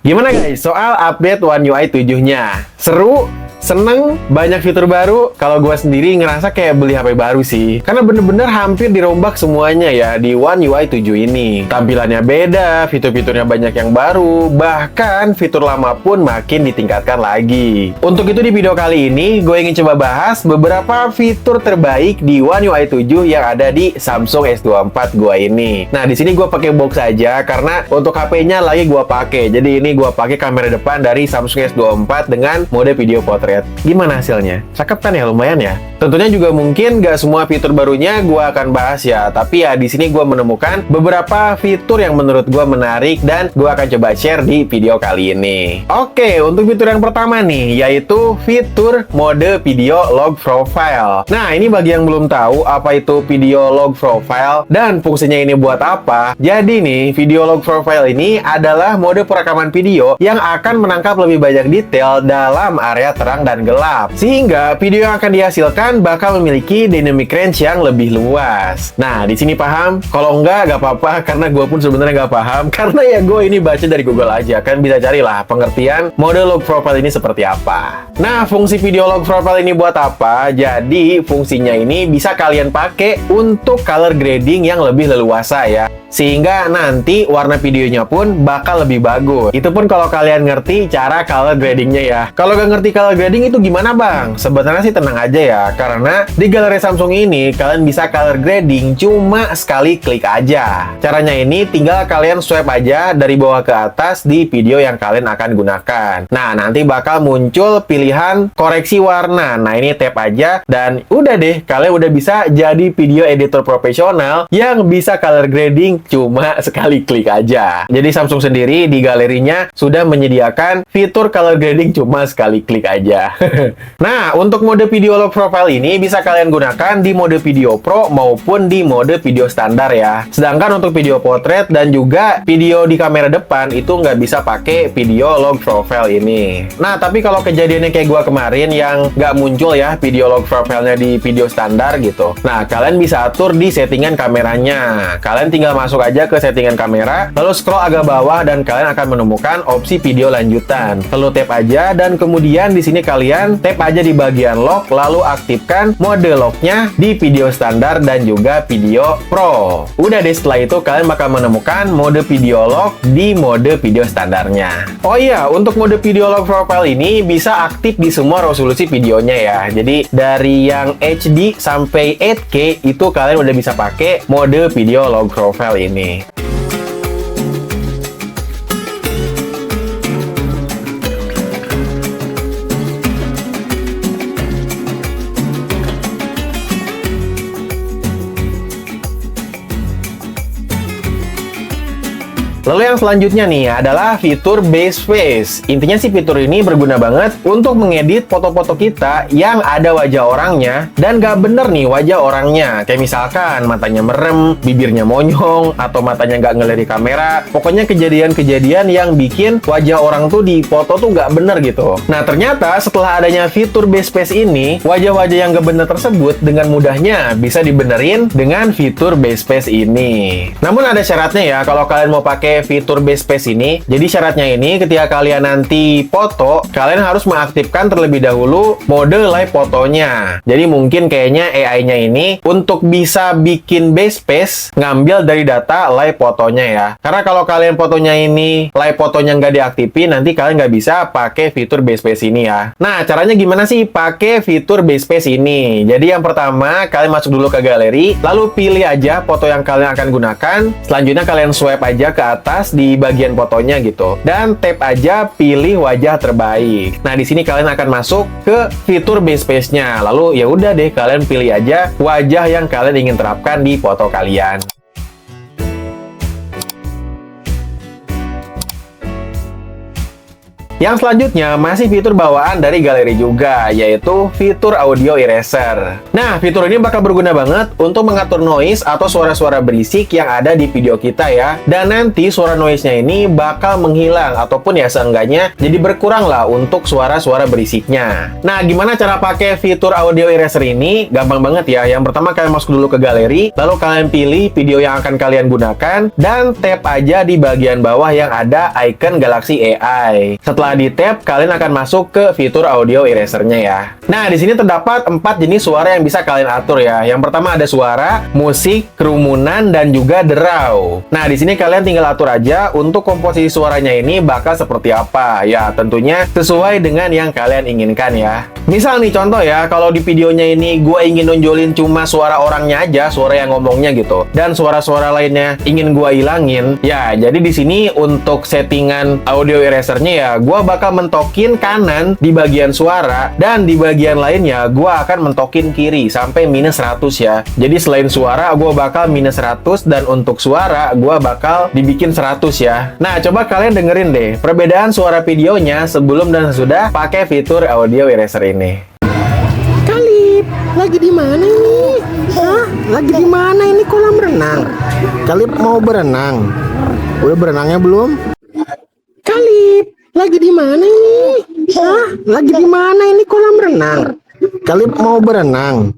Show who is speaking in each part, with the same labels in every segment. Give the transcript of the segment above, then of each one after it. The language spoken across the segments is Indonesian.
Speaker 1: Gimana guys, soal update One UI 7-nya? Seru? Seneng, banyak fitur baru. Kalau gue sendiri ngerasa kayak beli HP baru sih, karena bener-bener hampir dirombak semuanya ya di One UI 7 ini. Tampilannya beda, fitur-fiturnya banyak yang baru, bahkan fitur lama pun makin ditingkatkan lagi. Untuk itu di video kali ini, gue ingin coba bahas beberapa fitur terbaik di One UI 7 yang ada di Samsung S24 gue ini. Nah, di sini gue pakai box aja karena untuk HP-nya lagi gue pakai. Jadi ini gue pakai kamera depan dari Samsung S24 dengan mode video portrait. Gimana hasilnya? Cakep kan ya, lumayan ya. Tentunya juga mungkin gak semua fitur barunya gue akan bahas ya, tapi ya di sini gue menemukan beberapa fitur yang menurut gue menarik dan gue akan coba share di video kali ini. Oke, untuk fitur yang pertama nih, yaitu fitur mode video log profile. Nah, ini bagi yang belum tahu apa itu video log profile dan fungsinya ini buat apa. Jadi nih, video log profile ini adalah mode perekaman video yang akan menangkap lebih banyak detail dalam area terang dan gelap, sehingga video yang akan dihasilkan bakal memiliki dynamic range yang lebih luas. Nah, di sini paham? Kalau enggak, gak apa-apa, karena gue pun sebenarnya gak paham, karena ya gue ini baca dari Google aja, kan bisa carilah pengertian mode log profile ini seperti apa. Nah, fungsi video log profile ini buat apa? Jadi, fungsinya ini bisa kalian pakai untuk color grading yang lebih leluasa ya, sehingga nanti warna videonya pun bakal lebih bagus. Itu pun kalau kalian ngerti cara color gradingnya ya. Kalau gak ngerti color grading itu gimana bang? Sebenarnya sih tenang aja ya, karena di galeri Samsung ini kalian bisa color grading cuma sekali klik aja. Caranya ini tinggal kalian swipe aja dari bawah ke atas di video yang kalian akan gunakan. Nah, nanti bakal muncul pilihan koreksi warna. Nah, ini tap aja dan udah deh, kalian udah bisa jadi video editor profesional yang bisa color grading cuma sekali klik aja. Jadi Samsung sendiri di galerinya sudah menyediakan fitur color grading cuma sekali klik aja. Nah, untuk mode video log profile ini bisa kalian gunakan di mode video pro maupun di mode video standar ya. Sedangkan untuk video portrait dan juga video di kamera depan itu nggak bisa pakai video log profile ini. Nah, tapi kalau kejadiannya kayak gua kemarin yang nggak muncul ya video log profile-nya di video standar gitu. Nah, kalian bisa atur di settingan kameranya. Kalian tinggal masuk aja ke settingan kamera, lalu scroll agak bawah dan kalian akan menemukan opsi video lanjutan. Lalu tap aja dan kemudian di sini kalian tap aja di bagian log, lalu aktifkan mode lognya di video standar dan juga video pro. Udah deh, setelah itu kalian bakal menemukan mode video log di mode video standarnya. Oh iya, untuk mode video log profile ini bisa aktif di semua resolusi videonya ya. Jadi dari yang HD sampai 8K itu kalian udah bisa pakai mode video log profile ini. Lalu yang selanjutnya nih adalah fitur Base Face. Intinya sih fitur ini berguna banget untuk mengedit foto-foto kita yang ada wajah orangnya dan gak bener nih wajah orangnya. Kayak misalkan matanya merem, bibirnya monyong, atau matanya gak ngelirik kamera. Pokoknya kejadian-kejadian yang bikin wajah orang tuh di foto tuh gak bener gitu. Nah, ternyata setelah adanya fitur Base Face ini, wajah-wajah yang gak bener tersebut dengan mudahnya bisa dibenerin dengan fitur Base Face ini. Namun ada syaratnya ya kalau kalian mau pakai fitur Base Face ini. Jadi syaratnya ini ketika kalian nanti foto, kalian harus mengaktifkan terlebih dahulu mode live fotonya. Jadi mungkin kayaknya AI-nya ini untuk bisa bikin Base Face ngambil dari data live fotonya ya. Karena kalau kalian fotonya ini live fotonya nggak diaktifin, nanti kalian nggak bisa pakai fitur Base Face ini ya. Nah, caranya gimana sih pakai fitur Base Face ini? Jadi yang pertama, kalian masuk dulu ke galeri, lalu pilih aja foto yang kalian akan gunakan. Selanjutnya kalian swipe aja ke atas di bagian fotonya gitu dan tap aja pilih wajah terbaik. Nah, di sini kalian akan masuk ke fitur Base Face-nya. Lalu ya udah deh, kalian pilih aja wajah yang kalian ingin terapkan di foto kalian. Yang selanjutnya masih fitur bawaan dari galeri juga, yaitu fitur audio eraser. Nah, fitur ini bakal berguna banget untuk mengatur noise atau suara-suara berisik yang ada di video kita ya. Dan nanti suara noise-nya ini bakal menghilang ataupun ya seenggaknya jadi berkurang lah untuk suara-suara berisiknya. Nah, gimana cara pakai fitur audio eraser ini? Gampang banget ya. Yang pertama kalian masuk dulu ke galeri, lalu kalian pilih video yang akan kalian gunakan dan tap aja di bagian bawah yang ada icon Galaxy AI. Setelah di tap, kalian akan masuk ke fitur audio erasernya ya. Nah, di sini terdapat 4 jenis suara yang bisa kalian atur ya. Yang pertama ada suara, musik, kerumunan, dan juga derau. Nah, di sini kalian tinggal atur aja untuk komposisi suaranya ini bakal seperti apa. Ya, tentunya sesuai dengan yang kalian inginkan ya. Misal nih contoh ya, kalau di videonya ini gue ingin nonjolin cuma suara orangnya aja, suara yang ngomongnya gitu, dan suara-suara lainnya ingin gue hilangin. Ya, jadi di sini untuk settingan audio erasernya ya, gue bakal mentokin kanan di bagian suara, dan di bagian lainnya gue akan mentokin kiri sampai minus 100 ya. Jadi selain suara gue bakal minus 100, dan untuk suara gue bakal dibikin 100 ya. Nah, coba kalian dengerin deh perbedaan suara videonya sebelum dan sesudah pakai fitur audio eraser ini.
Speaker 2: Kalip, lagi di mana ini? Hah? Lagi di mana ini kolam renang? Kalip mau berenang. Udah berenangnya belum? Kalip, lagi di mana ini? Hah? Lagi di mana ini kolam renang? Kalip mau berenang.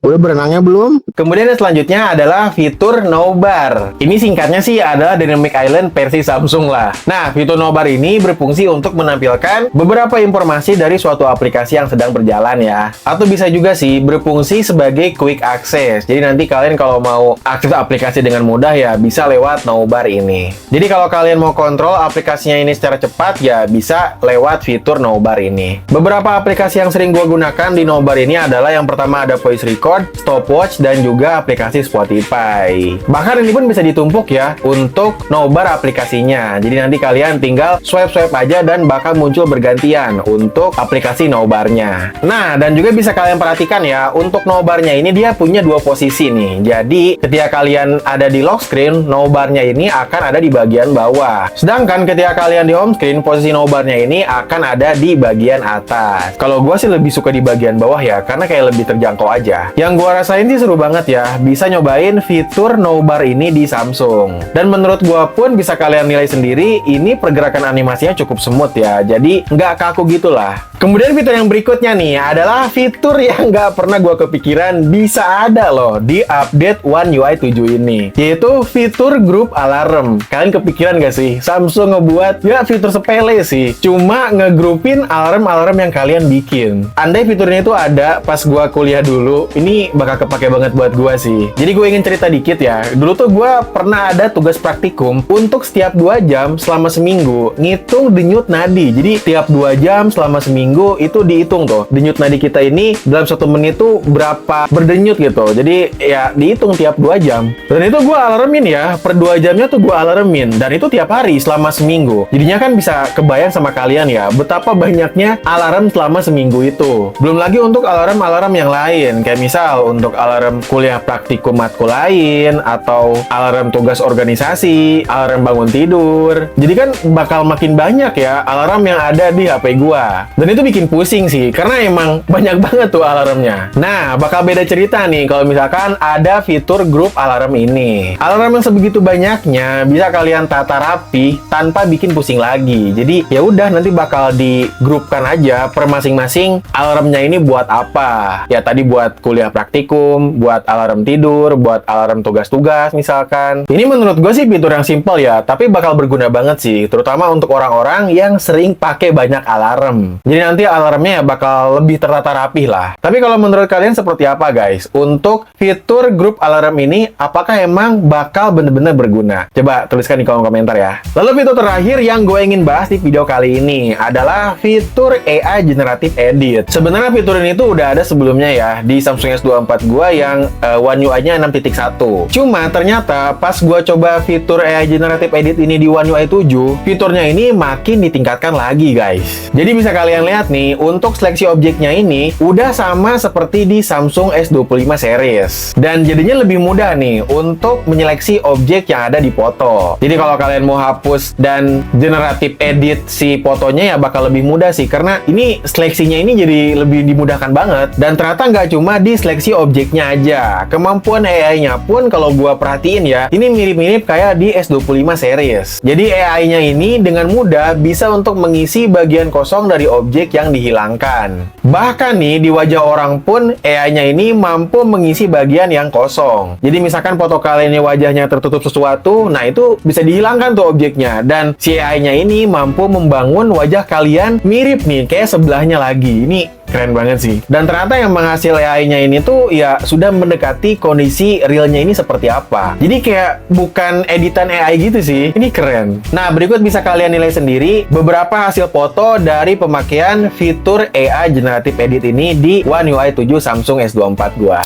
Speaker 2: Udah berenangnya belum?
Speaker 1: Kemudian yang selanjutnya adalah fitur No Bar. Ini singkatnya sih adalah Dynamic Island versi Samsung lah. Nah, fitur No Bar ini berfungsi untuk menampilkan beberapa informasi dari suatu aplikasi yang sedang berjalan ya. Atau bisa juga sih berfungsi sebagai quick access. Jadi nanti kalian kalau mau akses aplikasi dengan mudah ya bisa lewat No Bar ini. Jadi kalau kalian mau kontrol aplikasinya ini secara cepat ya bisa lewat fitur No Bar ini. Beberapa aplikasi yang sering gua gunakan di No Bar ini adalah yang pertama ada voice record, stopwatch, dan juga aplikasi Spotify. Bahkan ini pun bisa ditumpuk ya untuk nobar aplikasinya. Jadi nanti kalian tinggal swipe-swipe aja dan bakal muncul bergantian untuk aplikasi nobarnya. Nah, dan juga bisa kalian perhatikan ya, untuk nobarnya ini dia punya 2 posisi nih. Jadi ketika kalian ada di lock screen, nobarnya ini akan ada di bagian bawah. Sedangkan ketika kalian di home screen, posisi nobarnya ini akan ada di bagian atas. Kalau gua sih lebih suka di bagian bawah ya, karena kayak lebih terjangkau aja. Yang gua rasain sih seru banget ya, bisa nyobain fitur No Bar ini di Samsung. Dan menurut gua pun bisa kalian nilai sendiri, ini pergerakan animasinya cukup smooth ya, jadi nggak kaku gitulah. Kemudian fitur yang berikutnya nih adalah fitur yang nggak pernah gua kepikiran bisa ada loh di update One UI 7 ini, yaitu fitur grup alarm. Kalian kepikiran nggak sih? Samsung ngebuat ya fitur sepele sih, cuma ngegrupin alarm-alarm yang kalian bikin. Andai fiturnya itu ada pas gua kuliah dulu, ini bakal kepake banget buat gua sih. Jadi gue ingin cerita dikit ya. Dulu tuh gua pernah ada tugas praktikum untuk setiap 2 jam selama seminggu ngitung denyut nadi. Jadi tiap 2 jam selama seminggu itu dihitung tuh denyut nadi kita ini dalam 1 menit tuh berapa berdenyut gitu. Jadi ya dihitung tiap 2 jam. Dan itu gua alarmin ya, per 2 jamnya tuh gua alarmin, dan itu tiap hari selama seminggu. Jadinya kan bisa kebayang sama kalian ya betapa banyaknya alarm selama seminggu itu. Belum lagi untuk alarm-alarm yang lain, kayak misal untuk alarm kuliah praktikum matkul lain, atau alarm tugas organisasi, alarm bangun tidur. Jadi kan bakal makin banyak ya alarm yang ada di HP gua. Dan itu bikin pusing sih, karena emang banyak banget tuh alarmnya. Nah, bakal beda cerita nih kalau misalkan ada fitur grup alarm ini. Alarm yang sebegitu banyaknya bisa kalian tata rapi tanpa bikin pusing lagi. Jadi ya udah, nanti bakal digrupkan aja per masing-masing alarmnya ini buat apa. Ya tadi buat kuliah praktikum, buat alarm tidur, buat alarm tugas-tugas misalkan. Ini menurut gue sih fitur yang simple ya, tapi bakal berguna banget sih, terutama untuk orang-orang yang sering pakai banyak alarm. Jadi nanti alarmnya bakal lebih tertata rapih lah. Tapi kalau menurut kalian seperti apa guys? Untuk fitur grup alarm ini, apakah emang bakal bener-bener berguna? Coba tuliskan di kolom komentar ya. Lalu fitur terakhir yang gue ingin bahas di video kali ini adalah fitur AI Generative Edit. Sebenarnya fitur ini tuh udah ada sebelumnya ya di Samsung S24 gua yang One UI-nya 6.1. Cuma ternyata pas gua coba fitur AI Generative Edit ini di One UI 7, fiturnya ini makin ditingkatkan lagi, guys. Jadi bisa kalian lihat nih, untuk seleksi objeknya ini udah sama seperti di Samsung S25 series. Dan jadinya lebih mudah nih untuk menyeleksi objek yang ada di foto. Jadi kalau kalian mau hapus dan generative edit si fotonya ya bakal lebih mudah sih, karena ini seleksinya ini jadi lebih dimudahkan banget. Dan ternyata nggak cuma di seleksi objeknya aja, kemampuan AI-nya pun kalau gua perhatiin ya, ini mirip-mirip kayak di S25 series. Jadi AI-nya ini dengan mudah bisa untuk mengisi bagian kosong dari objek yang dihilangkan. Bahkan nih di wajah orang pun AI-nya ini mampu mengisi bagian yang kosong. Jadi misalkan foto kalian ini wajahnya tertutup sesuatu, nah itu bisa dihilangkan tuh objeknya. Dan si AI-nya ini mampu membangun wajah kalian mirip nih kayak sebelahnya lagi. Ini keren banget sih. Dan ternyata yang menghasil AI-nya ini tuh ya sudah mendekati kondisi realnya ini seperti apa. Jadi kayak bukan editan AI gitu sih. Ini keren. Nah, berikut bisa kalian nilai sendiri beberapa hasil foto dari pemakaian fitur AI Generative Edit ini di One UI 7 Samsung S24 gua.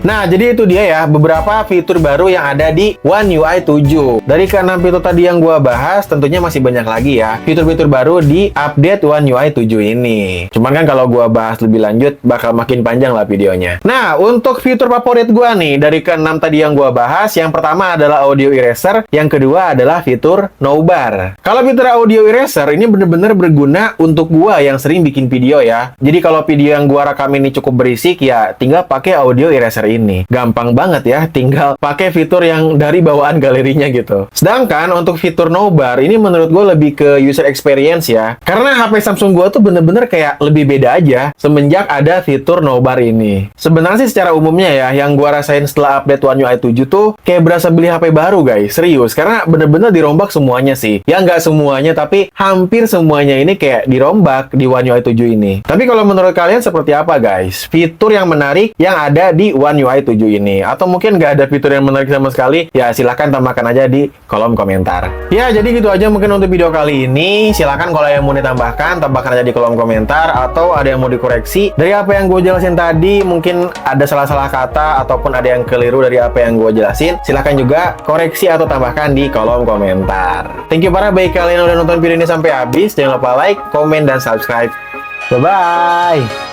Speaker 1: Nah, jadi itu dia ya beberapa fitur baru yang ada di One UI 7. Dari ke-6 fitur tadi yang gua bahas, tentunya masih banyak lagi ya fitur-fitur baru di update One UI 7 ini. Cuman kan kalau gua bahas lebih lanjut bakal makin panjang lah videonya. Nah, untuk fitur favorit gua nih dari ke-6 tadi yang gua bahas, yang pertama adalah audio eraser, yang kedua adalah fitur no bar. Kalau fitur audio eraser ini bener-bener berguna untuk gua yang sering bikin video ya. Jadi kalau video yang gua rekam ini cukup berisik ya, tinggal pakai audio eraser ini. Gampang banget ya, tinggal pakai fitur yang dari bawaan galerinya gitu. Sedangkan untuk fitur no bar ini menurut gue lebih ke user experience ya, karena HP Samsung gue tuh bener-bener kayak lebih beda aja semenjak ada fitur no bar ini. Sebenarnya sih secara umumnya ya, yang gue rasain setelah update One UI 7 tuh kayak berasa beli HP baru guys, serius, karena bener-bener dirombak semuanya sih. Ya nggak semuanya, tapi hampir semuanya ini kayak dirombak di One UI 7 ini. Tapi kalau menurut kalian seperti apa guys? Fitur yang menarik yang ada di One UI 7 ini, atau mungkin nggak ada fitur yang menarik sama sekali, ya silahkan tambahkan aja di kolom komentar. Ya jadi gitu aja mungkin untuk video kali ini. Silahkan kalau yang mau ditambahkan, tambahkan aja di kolom komentar, atau ada yang mau dikoreksi dari apa yang gue jelasin tadi, mungkin ada salah-salah kata ataupun ada yang keliru dari apa yang gue jelasin, silahkan juga koreksi atau tambahkan di kolom komentar. Thank you para baik kalian yang udah nonton video ini sampai habis. Jangan lupa like, komen, dan subscribe. Bye-bye.